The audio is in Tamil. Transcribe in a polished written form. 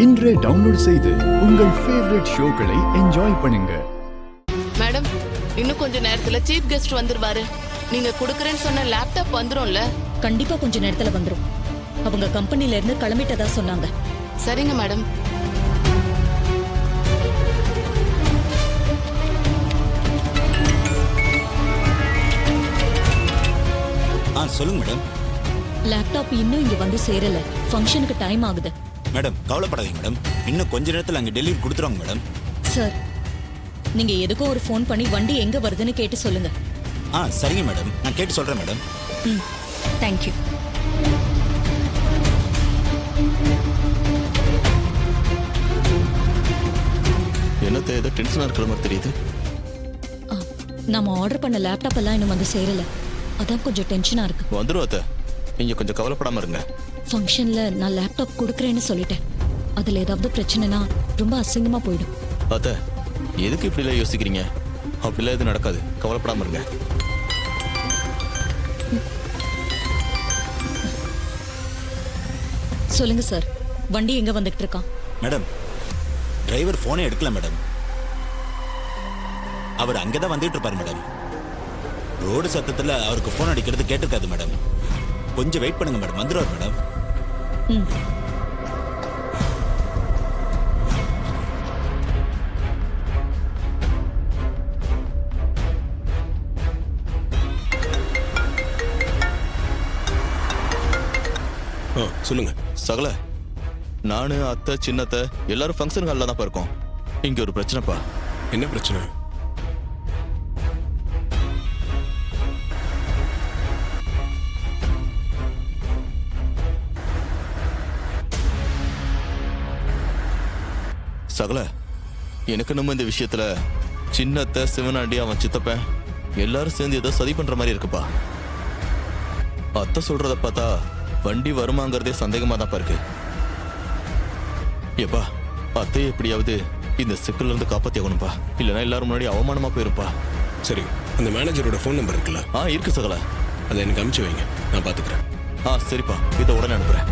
இன்றே டவுன்லோட் செய்து உங்கள் ஃபேவரட் ஷோக்களை என்ஜாய் பண்ணுங்க. மேடம், இன்னும் கொஞ்ச நேரத்துல சீஃப் கெஸ்ட் வந்துருவாரு. நீங்க குடுக்கறேன்னு சொன்ன லேப்டாப் வந்துரும்ல? கண்டிப்பா கொஞ்ச நேரத்துல வந்துரும். அவங்க கம்பெனில இருந்து கிளம்பிட்டதா சொன்னாங்க. சரிங்க மேடம். சொல்லுங்க மேடம். லேப்டாப் இன்னும் இங்க வந்து சேரல. ஃபங்க்ஷனுக்கு டைம் ஆகுது. மேடம் கவலைப்படாதீங்க மேடம், இன்னும் கொஞ்ச நேரத்துல அங்க டெலிவரி கொடுத்துருவாங்க மேடம். சார், நீங்க எதுக்கோ ஒரு ஃபோன் பண்ணி வண்டி எங்க வருதுன்னு கேட்டு சொல்லுங்க. சரிங்க மேடம், நான் கேட்டு சொல்றேன் மேடம். தேங்க்யூ. என்னத்த ஏதோ டென்ஷனா இருக்கிற மாதிரி தெரியுது. நாம ஆர்டர் பண்ண லேப்டாப் எல்லாம் இன்னும் வந்து சேரல. அதான் கொஞ்சம் டென்ஷனா இருக்கு. வந்துரும் அத்த, நீங்க கொஞ்சம் கவலைப்படாம இருங்க. ஃபங்க்ஷன்ல நான் லேப்டாப் கொடுக்கறேன்னு சொல்லிட்டேன். அதுல ஏதாவது பிரச்சனைனா ரொம்ப அசிங்கமா போயிடும். அத்த, எதுக்கு இப்படி எல்லாம் யோசிக்கிறீங்க? அப்படிலாம் எதுவும் நடக்காது, கவலைப்படாம இருங்க. சொல்லுங்க சார், வண்டி எங்க வந்துட்டு இருக்கான்? மேடம், டிரைவர் போனே எடுக்கல மேடம். அவர் அங்கதான் வந்துட்டு இருப்பாரு மேடம். ரோடு சத்தத்துல அவருக்கு போன் அடிக்கிறது கேட்டிருக்காது மேடம். கொஞ்சம் வெயிட் பண்ணுங்க மேடம், வந்துருவார் மேடம். சொல்லுங்க. சகல, நானு அத்தை சின்னத்தை எல்லாரும் ஃபங்க்ஷன் ஹாலில் தான் இருக்கோம். இங்க ஒரு பிரச்சனைப்பா. என்ன பிரச்சனை? சகல, எனக்கு நம்ம இந்த விஷயத்துல சின்னத்தை சிவனாண்டி அவன் சித்தப்பன் எல்லாரும் சேர்ந்து ஏதோ சதி பண்ற மாதிரி இருக்குப்பா. அத்தை சொல்றத பார்த்தா வண்டி வருமாங்கிறதே சந்தேகமா தான் இருக்கு. ஏப்பா, அத்தையை எப்படியாவது இந்த சிக்கல்ல இருந்து காப்பாத்தி ஆகணும்பா, இல்லைன்னா எல்லாரும் முன்னாடி அவமானமா போயிருப்பா. சரி, அந்த மேனேஜரோட ஃபோன் நம்பர் இருக்குல்ல? இருக்கு சகல. அதை எனக்கு அனுப்பிச்சு வைங்க, நான் பாத்துக்கிறேன். சரிப்பா, இதை உடனே அனுப்புறேன்.